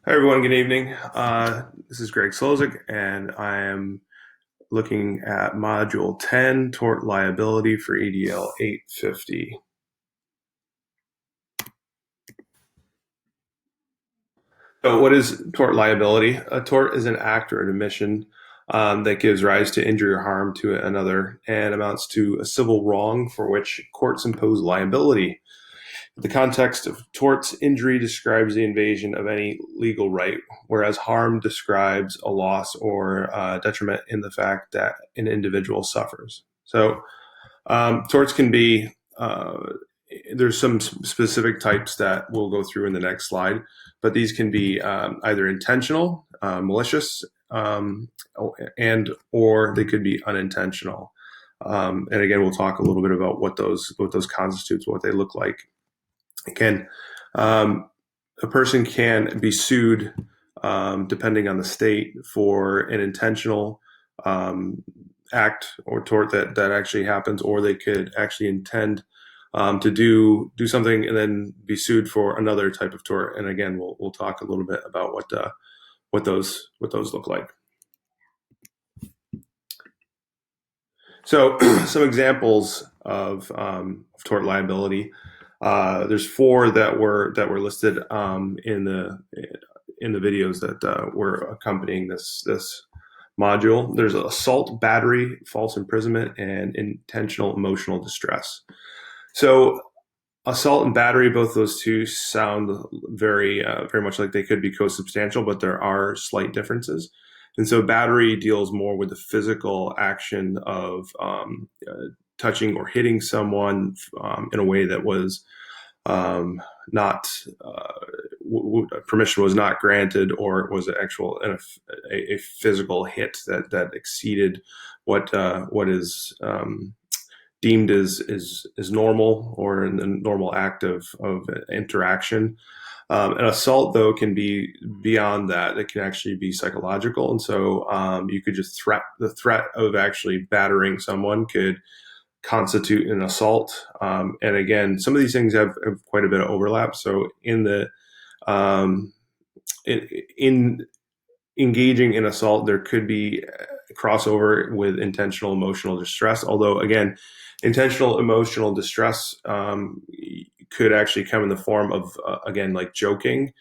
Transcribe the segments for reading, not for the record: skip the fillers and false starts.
Hi, everyone. Good evening. This is Greg Slozik, and I am looking at Module 10, Tort Liability for EDL 850. So, what is tort liability? A tort is an act or an omission that gives rise to injury or harm to another and amounts to a civil wrong for which courts impose liability. The context of torts, injury describes the invasion of any legal right, whereas harm describes a loss or detriment in the fact that an individual suffers. So, torts can be, there's some specific types that we'll go through in the next slide, but these can be either intentional, malicious, and or they could be unintentional. And again, we'll talk a little bit about what those constitutes, what they look like. Again, a person can be sued depending on the state for an intentional act or tort that actually happens, or they could actually intend to do something and then be sued for another type of tort. And again, we'll talk a little bit about what those look like. So, some examples of tort liability. There's four that were listed in the videos that were accompanying this module. There's assault, battery, false imprisonment, and intentional emotional distress. So, assault and battery, both those two sound very much like they could be co-substantial, but there are slight differences. And so battery deals more with the physical action of touching or hitting someone in a way that was not permission was not granted, or it was a physical hit that exceeded what is deemed as normal or in the normal act of interaction. An assault, though, can be beyond that. It can actually be psychological. And so you could just the threat of actually battering someone could constitute an assault. And again, some of these things have quite a bit of overlap. So um, in engaging in assault, there could be crossover with intentional emotional distress. Although, again, intentional emotional distress could actually come in the form of, again, like joking.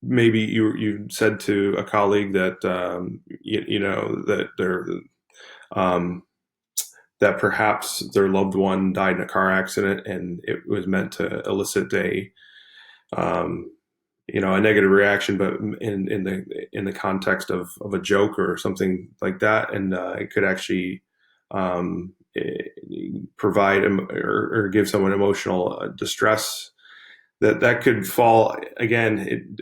Maybe you said to a colleague that that they're that perhaps their loved one died in a car accident, and it was meant to elicit um, a negative reaction, but in the context of a joke or something like that, and it could actually um, provide or give someone emotional distress. That could fall again.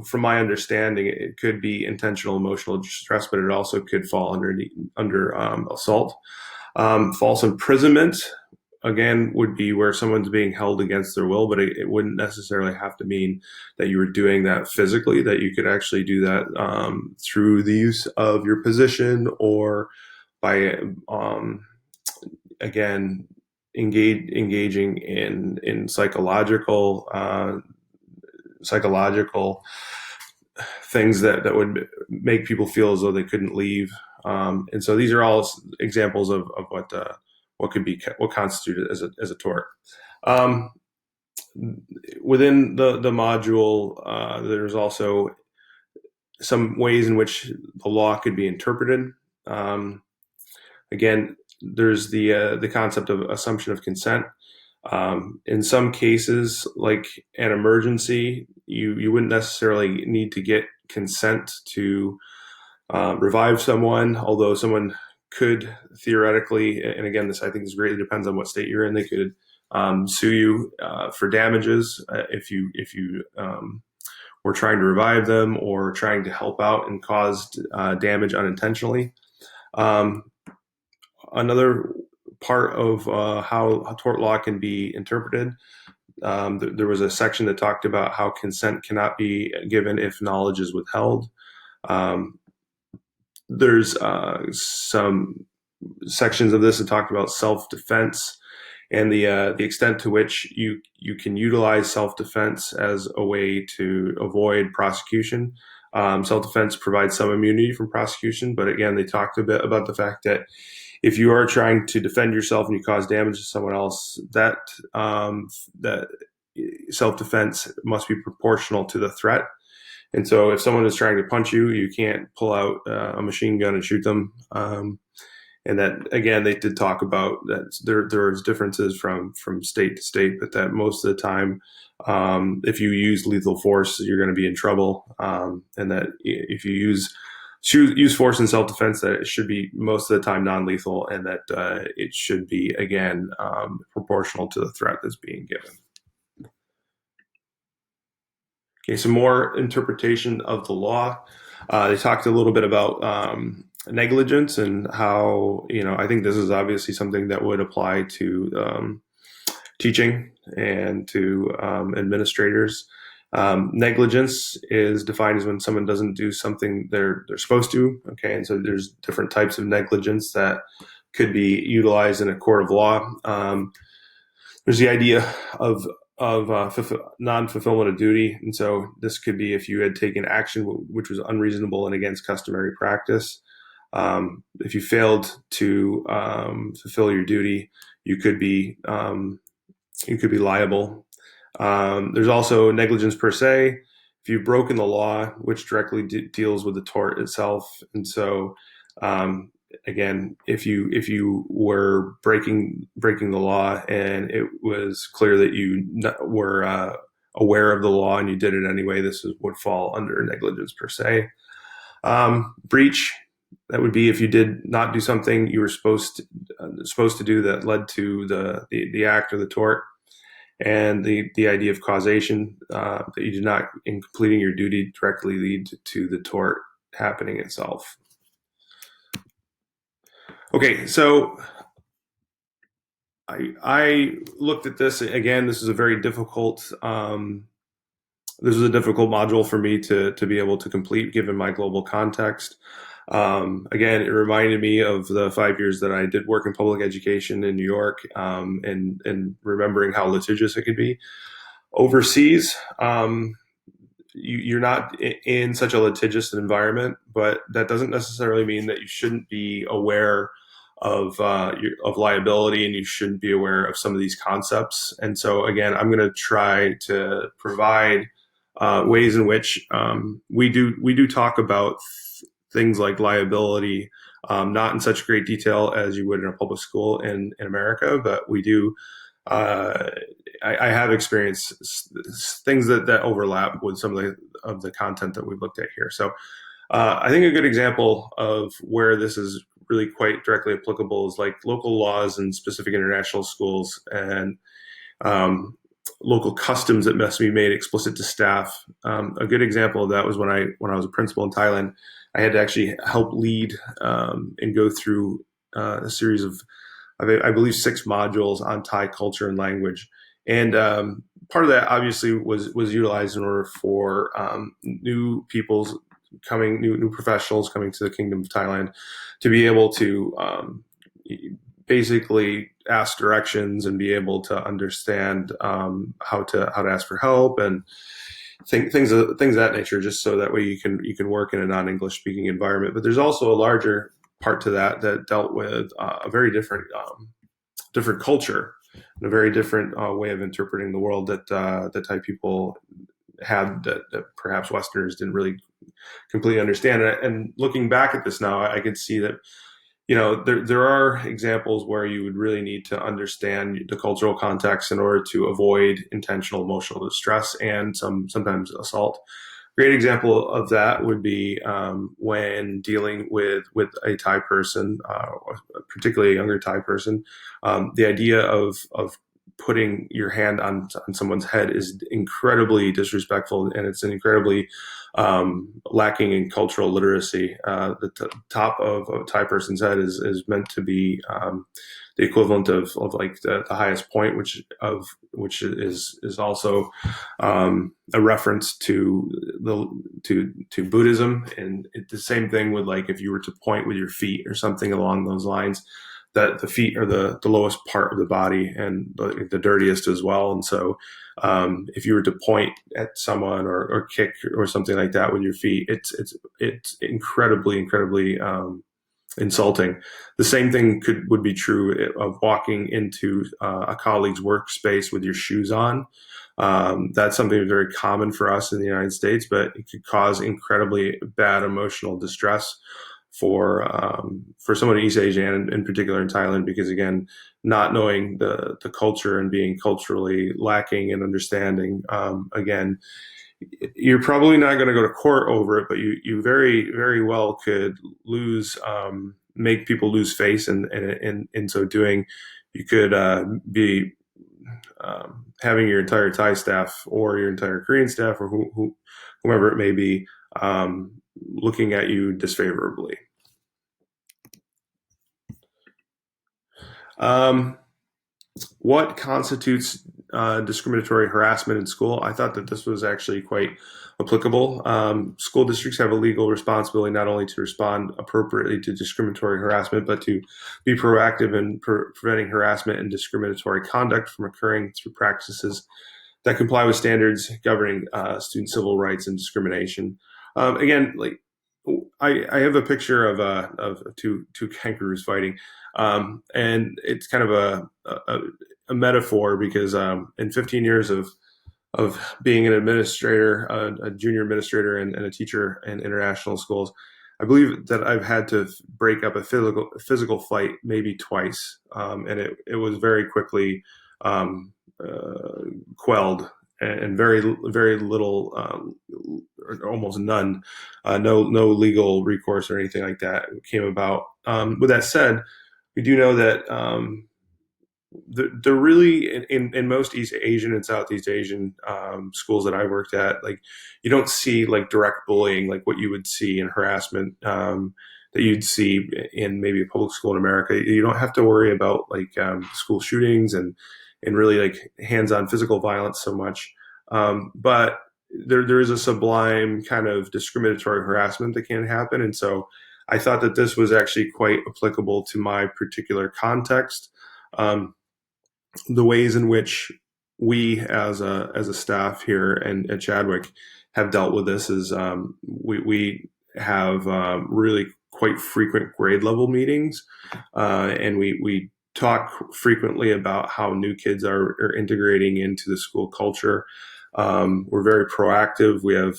From my understanding, it could be intentional emotional distress, but it also could fall under assault. False imprisonment, again, would be where someone's being held against their will, but it wouldn't necessarily have to mean that you were doing that physically, that you could actually do that through the use of your position, or by, again, engaging in psychological things that would make people feel as though they couldn't leave. And so these are all examples of what constituted as a tort. Um, Within the module, there's also some ways in which the law could be interpreted. Um, Again, there's the concept of assumption of consent. In some cases, like an emergency, you wouldn't necessarily need to get consent to revive someone, although someone could theoretically, and again, this I think is greatly depends on what state you're in. They could sue you for damages if you were trying to revive them or trying to help out and caused damage unintentionally. Um, Another part of how tort law can be interpreted. There was a section that talked about how consent cannot be given if knowledge is withheld. Um, there's some sections of this that talked about self-defense, and the extent to which you can utilize self-defense as a way to avoid prosecution. Self-defense provides some immunity from prosecution, but again, they talked a bit about the fact that if you are trying to defend yourself and you cause damage to someone else, that self-defense must be proportional to the threat. And so if someone is trying to punch you, you can't pull out a machine gun and shoot them. And that, again, they did talk about that there's differences from state to state, but that most of the time, if you use lethal force, you're going to be in trouble. And that if you use force in self-defense, that it should be most of the time non-lethal, and that it should be, again, proportional to the threat that's being given. Okay, some more interpretation of the law. They talked a little bit about negligence and how, I think this is obviously something that would apply to teaching and to administrators. Negligence is defined as when someone doesn't do something they're supposed to. Okay, and so there's different types of negligence that could be utilized in a court of law. There's the idea of non-fulfillment of duty. And so this could be if you had taken action which was unreasonable and against customary practice. If you failed to fulfill your duty, you could be liable. There's also negligence per se. If you've broken the law, which directly deals with the tort itself. And so again, if you were breaking the law and it was clear that you were aware of the law and you did it anyway, this would fall under negligence per se. Breach, that would be if you did not do something you were supposed to do that led to the act or the tort. And the idea of causation, that you did not, in completing your duty, directly lead to the tort happening itself. Okay, so I looked at this again. This is a very difficult. This was a difficult module for me to be able to complete, given my global context. Again, it reminded me of the 5 years that I did work in public education in New York, and remembering how litigious it could be overseas. You're not in such a litigious environment, but that doesn't necessarily mean that you shouldn't be aware of liability, and you shouldn't be aware of some of these concepts. And so, again, I'm going to try to provide ways in which we do talk about things like liability, not in such great detail as you would in a public school in America, but we do. I have experienced things that overlap with some of the content that we've looked at here. So I think a good example of where this is really quite directly applicable is like local laws in specific international schools and local customs that must be made explicit to staff. A good example of that was when I was a principal in Thailand. I had to actually help lead and go through a series of, I believe, 6 modules on Thai culture and language. And part of that obviously was utilized in order for new professionals coming to the Kingdom of Thailand to be able to basically ask directions and be able to understand how to ask for help and things of that nature, just so that way you can work in a non-English speaking environment. But there's also a larger part to that dealt with a very different culture and a very different way of interpreting the world that Thai people had that perhaps Westerners didn't really completely understand. And looking back at this now, I can see that there are examples where you would really need to understand the cultural context in order to avoid intentional emotional distress and sometimes assault. Great example of that would be when dealing with a Thai person, particularly a younger Thai person. The idea of putting your hand on someone's head is incredibly disrespectful, and it's an incredibly lacking in cultural literacy. The top of a Thai person's head is meant to be the equivalent of like the highest point, which is also a reference to Buddhism. And it's the same thing with, like, if you were to point with your feet or something along those lines, that the feet are the lowest part of the body and the dirtiest as well. And so if you were to point at someone or kick or something like that with your feet, it's incredibly insulting. The same thing would be true of walking into a colleague's workspace with your shoes on. That's something very common for us in the United States, but it could cause incredibly bad emotional distress for someone in East Asia and in particular in Thailand, because again, not knowing the culture and being culturally lacking in understanding, again, you're probably not going to go to court over it, but you very well could lose, make people lose face, and in so doing, you could be having your entire Thai staff or your entire Korean staff or whomever it may be looking at you disfavorably. What constitutes discriminatory harassment in school? I thought that this was actually quite applicable. School districts have a legal responsibility not only to respond appropriately to discriminatory harassment, but to be proactive in preventing harassment and discriminatory conduct from occurring through practices that comply with standards governing student civil rights and discrimination. Again, like I have a picture of two kangaroos fighting, and it's kind of a metaphor because in 15 years of being an administrator, a junior administrator, and a teacher in international schools, I believe that I've had to break up a physical fight maybe twice, and it was very quickly quelled, and very little, or almost none, no legal recourse or anything like that came about. With that said, we do know that they're really in most East Asian and Southeast Asian schools that I worked at, like you don't see like direct bullying like what you would see in harassment that you'd see in maybe a public school in America. You don't have to worry about like school shootings and really like hands-on physical violence so much, but there is a sublime kind of discriminatory harassment that can happen, and so I thought that this was actually quite applicable to my particular context. The ways in which we as a staff here and at Chadwick have dealt with this is we have really quite frequent grade level meetings, and we talk frequently about how new kids are integrating into the school culture. We're very proactive. We have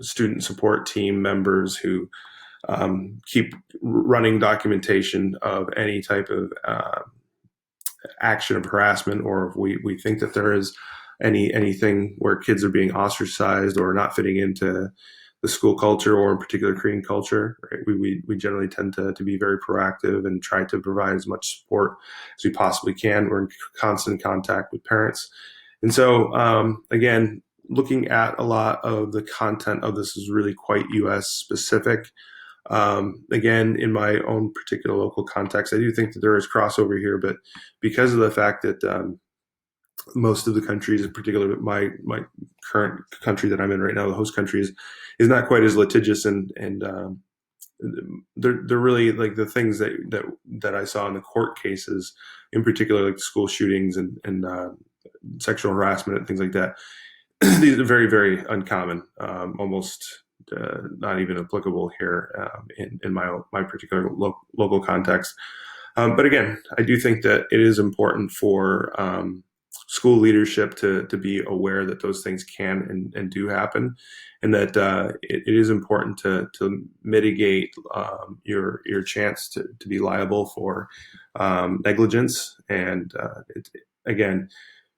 student support team members who keep running documentation of any type of action of harassment, or if we think that there is anything where kids are being ostracized or not fitting into the school culture or in particular Korean culture, right? We generally tend to be very proactive and try to provide as much support as we possibly can. We're in constant contact with parents. And so, again, looking at a lot of the content of this is really quite US specific. Again, in my own particular local context, I do think that there is crossover here, but because of the fact that most of the countries, in particular my current country that I'm in right now, the host country is not quite as litigious, and they're really like the things that I saw in the court cases, in particular like school shootings and sexual harassment and things like that. These are very uncommon, almost not even applicable here in my particular local context. But again, I do think that it is important for school leadership to be aware that those things can and do happen, and that it is important to mitigate your chance to be liable for negligence. And again,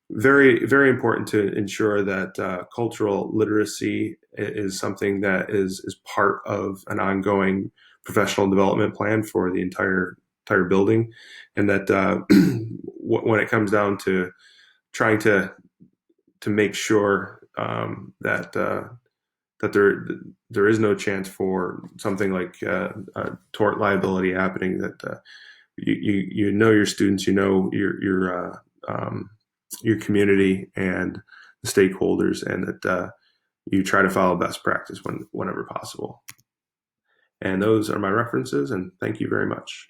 very important to ensure that cultural literacy is something that is part of an ongoing professional development plan for the entire building, and that when it comes down to trying to make sure that there is no chance for something like tort liability happening, that you know your students, you know your community and the stakeholders, and that you try to follow best practice whenever possible. And those are my references, and thank you very much.